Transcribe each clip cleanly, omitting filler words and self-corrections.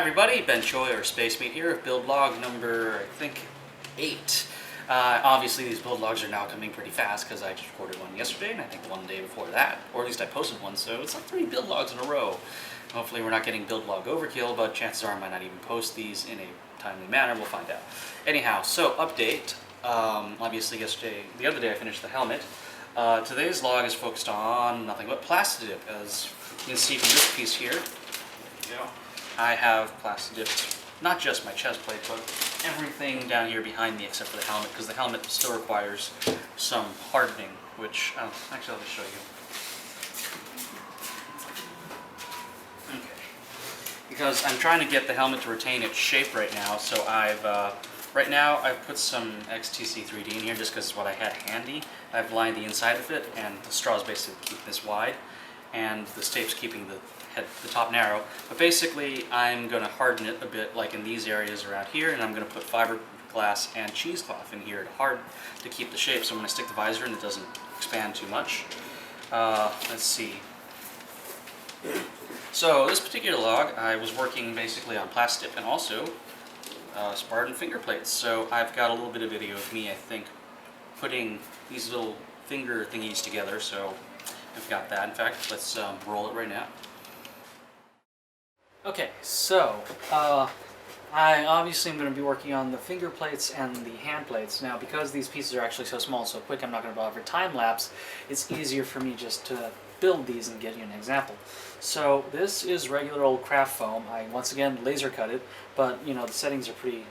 everybody, Ben Choi or Space Meat here, build log number, I think, 8. Obviously these build logs are now coming pretty fast because I just recorded one yesterday and I think one the day before that, or at least I posted one, so it's like 3 build logs in a row. Hopefully we're not getting build log overkill, but chances are I might not even post these in a timely manner, we'll find out. Anyhow, so update, obviously the other day I finished the helmet. Today's log is focused on nothing but plastidip, as you can see from this piece here. There you go. I have plastidipped not just my chest plate, but everything down here behind me except for the helmet, because the helmet still requires some hardening, which, actually I'll just show you. Okay. Because I'm trying to get the helmet to retain its shape right now, so right now I've put some XTC 3D in here just because it's what I had handy. I've lined the inside of it, and the straws basically keep this wide, and this tape's keeping the top narrow. But basically I'm going to harden it a bit, like in these areas around here, and I'm going to put fiberglass and cheesecloth in here to keep the shape, so I'm going to stick the visor and it doesn't expand too much. Let's see. So this particular log, I was working basically on plastidip and also Spartan finger plates. So I've got a little bit of video of me, I think, putting these little finger thingies together. So I've got that. In fact, let's roll it right now. Okay, so I obviously am going to be working on the finger plates and the hand plates. Now, because these pieces are actually so small and so quick, I'm not going to bother time lapse. It's easier for me just to build these and get you an example. So this is regular old craft foam. I once again laser cut it, but you know the settings are pretty,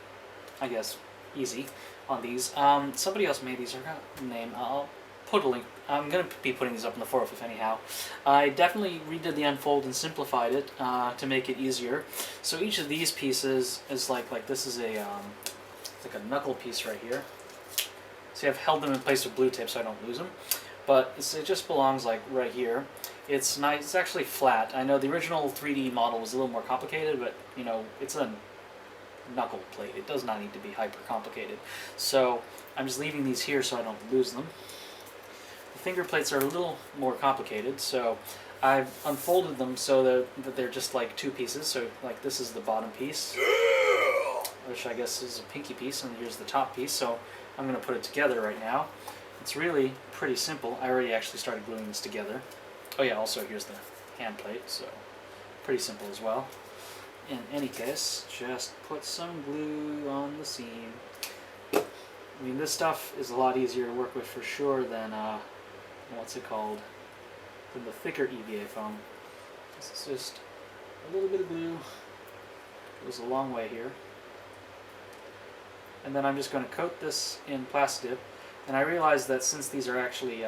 I guess, easy on these. Somebody else made these. I forgot the name. I'll put a link. I'm going to be putting these up in the 405 anyhow. I definitely redid the unfold and simplified it to make it easier. So each of these pieces is like this is a like a knuckle piece right here. See, I've held them in place with blue tape so I don't lose them. But it just belongs like right here. It's nice. It's actually flat. I know the original 3D model was a little more complicated, but you know it's a knuckle plate. It does not need to be hyper complicated. So I'm just leaving these here so I don't lose them. The finger plates are a little more complicated, so I've unfolded them so that they're just like 2 pieces. So like this is the bottom piece, which I guess is a pinky piece, and here's the top piece. So I'm going to put it together right now. It's really pretty simple. I already actually started gluing this together. Oh yeah, also here's the hand plate, so pretty simple as well. In any case, just put some glue on the seam. I mean, this stuff is a lot easier to work with for sure than what's it called? Than the thicker EVA foam. This is just a little bit of glue. Goes a long way here. And then I'm just going to coat this in plastidip. And I realized that since these are actually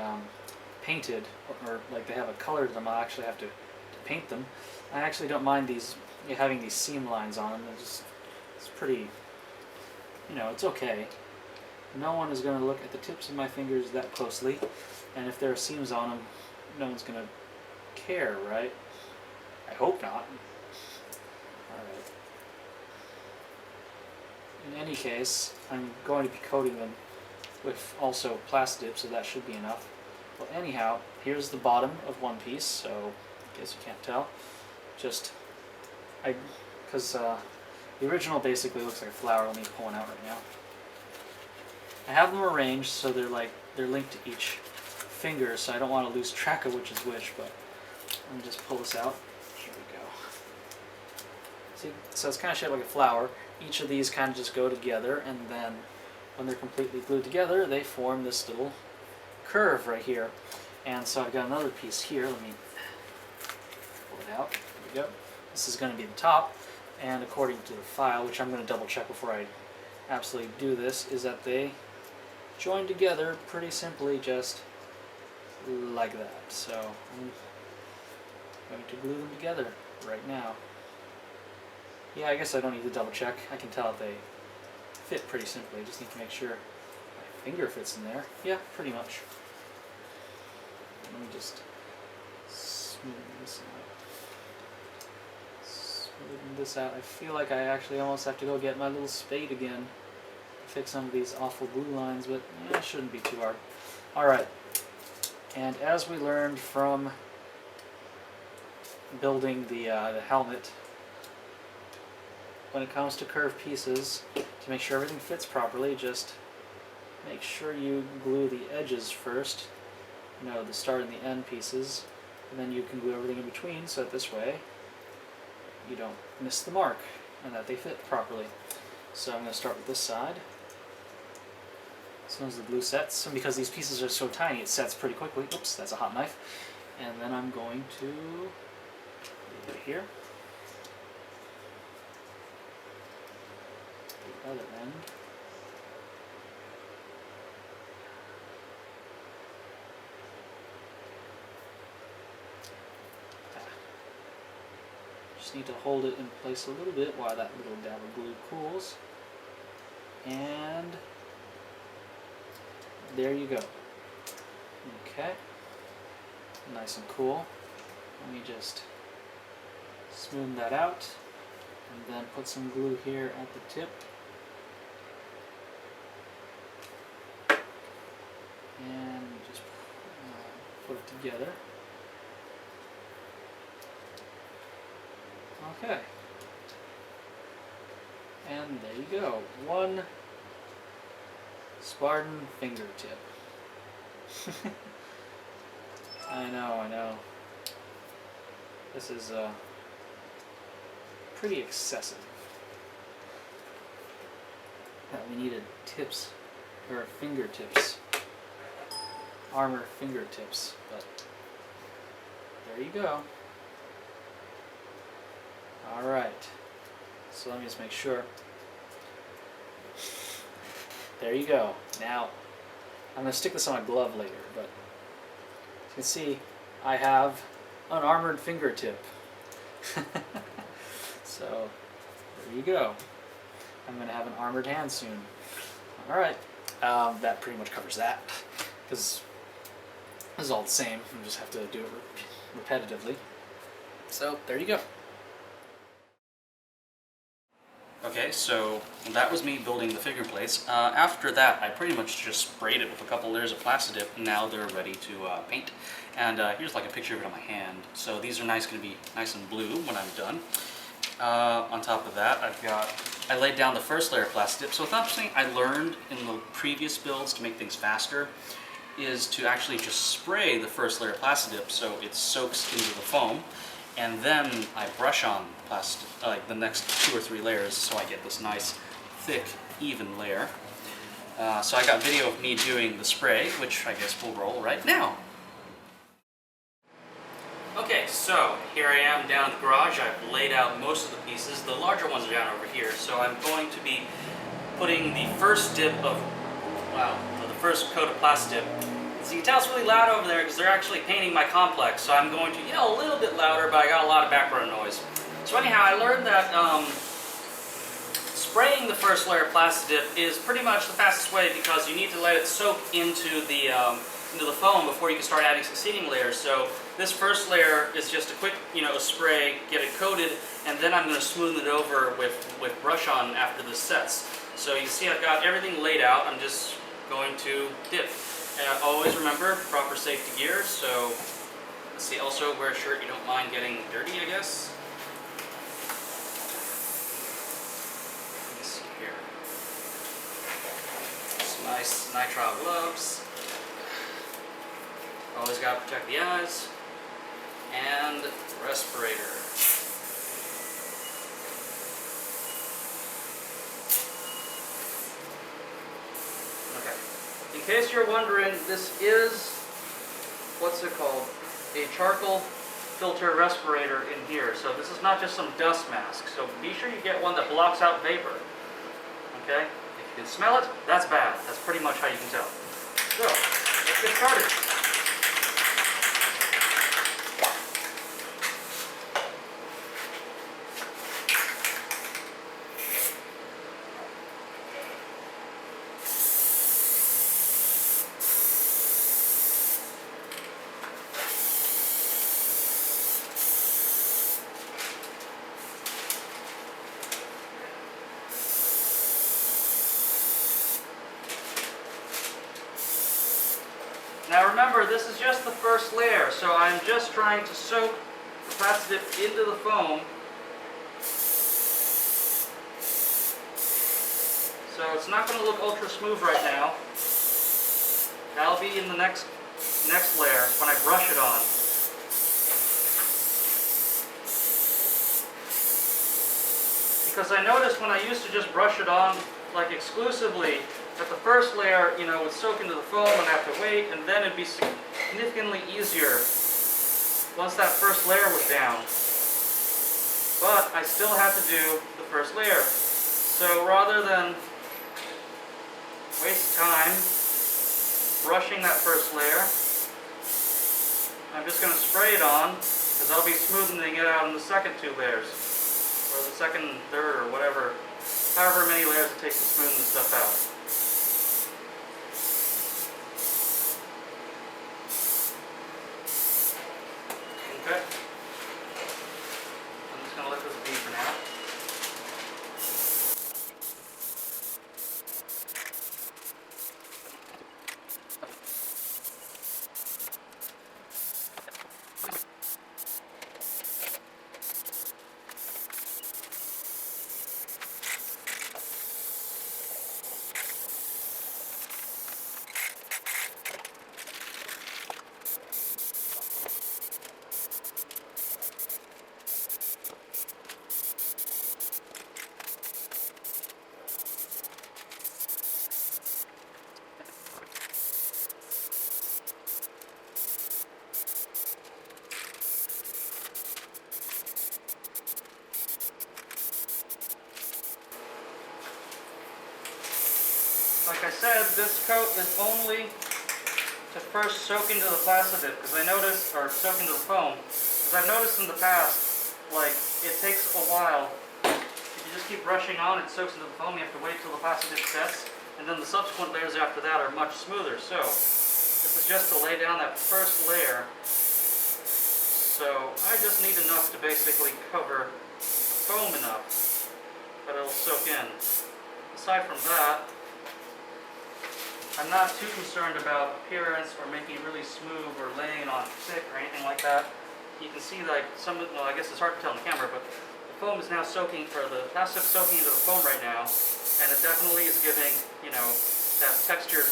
painted, or like they have a color to them, I'll actually have to paint them. I actually don't mind these having these seam lines on them. It's pretty, you know, it's okay. No one is going to look at the tips of my fingers that closely, and if there are seams on them, no one's going to care, right? I hope not. Alright. In any case, I'm going to be coating them with also plastidip, so that should be enough. Well, anyhow, here's the bottom of one piece, so I guess you can't tell. Because the original basically looks like a flower. Let me pull one out right now. I have them arranged so they're linked to each finger, so I don't want to lose track of which is which, but let me just pull this out. Here we go. See, so it's kind of shaped like a flower. Each of these kind of just go together, and then when they're completely glued together, they form this little curve right here. And so I've got another piece here. Let me pull it out. There we go. This is going to be the top, and according to the file, which I'm going to double check before I absolutely do this, is that they join together pretty simply, just like that. So I'm going to glue them together right now. Yeah, I guess I don't need to double check. I can tell that they fit pretty simply. I just need to make sure my finger fits in there. Yeah, pretty much. Let me just smooth this out. Smooth this out. I feel like I actually almost have to go get my little spade again to fix some of these awful glue lines, but it shouldn't be too hard. Alright, and as we learned from building the helmet, when it comes to curved pieces, to make sure everything fits properly, just make sure you glue the edges first, you know, the start and the end pieces, and then you can glue everything in between, so that this way you don't miss the mark and that they fit properly. So I'm going to start with this side. As soon as the glue sets, and because these pieces are so tiny, it sets pretty quickly. Oops, that's a hot knife. And then I'm going to leave it here. The other end. Just need to hold it in place a little bit while that little dab of glue cools. And there you go. Okay. Nice and cool. Let me just smooth that out and then put some glue here at the tip. And just put it together. Okay. And there you go. One Spartan fingertip. I know. This is pretty excessive. We needed tips, or fingertips. Armor fingertips, but there you go. Alright, so let me just make sure. There you go. Now, I'm going to stick this on a glove later, but as you can see, I have an armored fingertip. So, there you go. I'm going to have an armored hand soon. Alright, that pretty much covers that, because this is all the same. You just have to do it repetitively. So, there you go. Okay, so that was me building the figure plates. After that, I pretty much just sprayed it with a couple layers of plastidip, and now they're ready to paint. And here's like a picture of it on my hand. So these are going to be nice and blue when I'm done. On top of that, I laid down the first layer of plastidip. So something I learned in the previous builds to make things faster is to actually just spray the first layer of plastidip so it soaks into the foam. And then I brush on like the next 2 or 3 layers so I get this nice, thick, even layer. So I got video of me doing the spray, which I guess we'll roll right now. Okay, so here I am down at the garage. I've laid out most of the pieces. The larger ones are down over here. So I'm going to be putting the first dip of, the first coat of plastidip. So you can tell it's really loud over there because they're actually painting my complex, so I'm going to yell a little bit louder, but I got a lot of background noise. So anyhow, I learned that spraying the first layer of plastidip is pretty much the fastest way because you need to let it soak into the foam before you can start adding succeeding layers. So this first layer is just a quick, a spray, get it coated, and then I'm going to smooth it over with brush on after this sets. So you see I've got everything laid out. I'm just going to dip. Always remember proper safety gear, so let's see, also wear a shirt you don't mind getting dirty, I guess. Let's see here. Some nice nitrile gloves. Always got to protect the eyes. And respirator. In case you're wondering, this is, what's it called? A charcoal filter respirator in here. So this is not just some dust mask. So be sure you get one that blocks out vapor. Okay? If you can smell it, that's bad. That's pretty much how you can tell. So, let's get started. Now remember, this is just the first layer, so I'm just trying to soak the plastidip into the foam So it's not going to look ultra smooth right now. That'll be in the next layer when I brush it on. Because I noticed when I used to just brush it on like exclusively, that the first layer, you know, would soak into the foam and I have to wait, and then it'd be significantly easier once that first layer was down. But I still had to do the first layer. So rather than waste time brushing that first layer, I'm just going to spray it on, because I'll be smoothing it out in the second two layers, or the second, third, or whatever, however many layers it takes to smoothen the stuff out. Okay. I'm just going to let this be for now. Like I said, this coat is only to first soak into the plastidip, because I noticed, or soak into the foam, because I've noticed in the past, like, it takes a while. If you just keep brushing on, it soaks into the foam, you have to wait till the plastidip sets, and then the subsequent layers after that are much smoother. So, this is just to lay down that first layer. So, I just need enough to basically cover the foam enough that it'll soak in. Aside from that, I'm not too concerned about appearance or making it really smooth or laying on thick or anything like that. You can see like well, I guess it's hard to tell on the camera, but the foam is now soaking, or the plastic soaking into the foam right now, and it definitely is giving, you know, that textured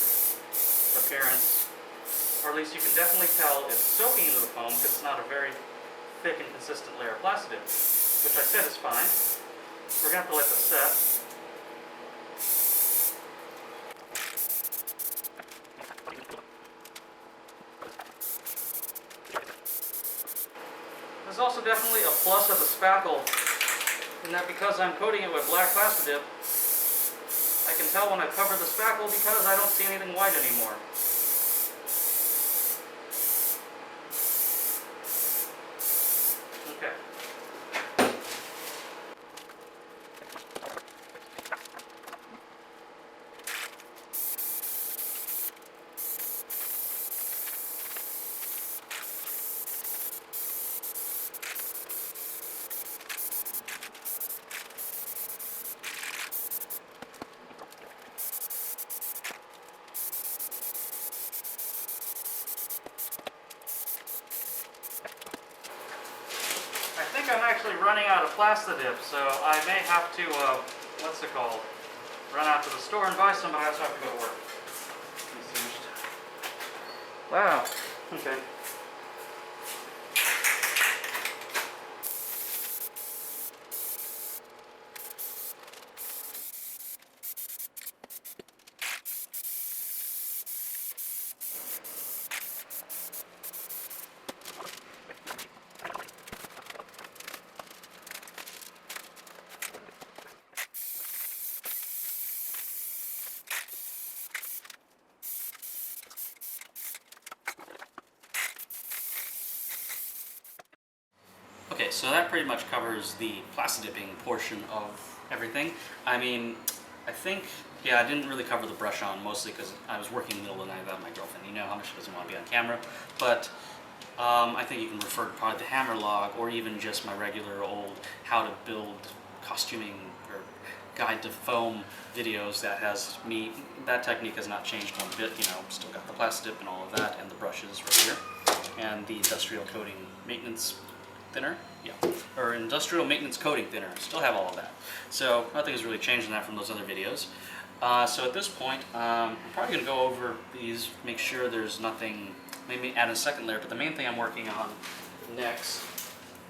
appearance, or at least you can definitely tell it's soaking into the foam because it's not a very thick and consistent layer of plastidip, which I said is fine. We're going to have to let this set. There's also definitely a plus of the spackle, in that because I'm coating it with black plastidip, I can tell when I cover the spackle because I don't see anything white anymore. Okay. I think I'm actually running out of plastidip, so I may have to, what's it called? Run out to the store and buy some, but I also have to go to work. Wow. Okay. Okay, so that pretty much covers the plastidiping portion of everything. I mean, I think, yeah, I didn't really cover the brush on, mostly because I was working in the middle of the night without my girlfriend. You know how much she doesn't want to be on camera. But I think you can refer to probably the hammer log, or even just my regular old how to build costuming or guide to foam videos that has me. That technique has not changed one bit, you know, still got the plastidip and all of that, and the brushes right here, and the industrial coating maintenance thinner, yeah, or industrial maintenance coating thinner. Still have all of that. So nothing has really changed in that from those other videos. So at this point, I'm probably going to go over these, make sure there's nothing, maybe add a second layer, but the main thing I'm working on next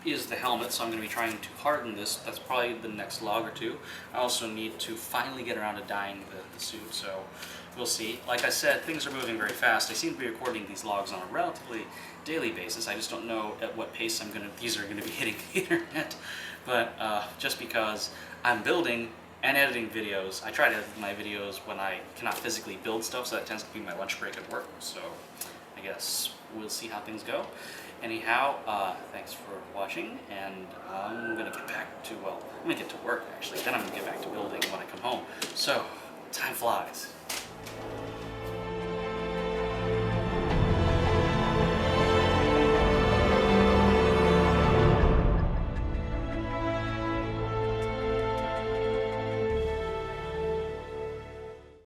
is the helmet, so I'm going to be trying to harden this. That's probably the next log or two. I also need to finally get around to dyeing the suit, so we'll see. Like I said, things are moving very fast. I seem to be recording these logs on a relatively daily basis. I just don't know at what pace these are going to be hitting the internet. But just because I'm building and editing videos, I try to edit my videos when I cannot physically build stuff, so that tends to be my lunch break at work. So I guess we'll see how things go. Anyhow, thanks for watching, and I'm going to get back to, well, I'm going to get to work actually, then I'm going to get back to building when I come home. So, time flies.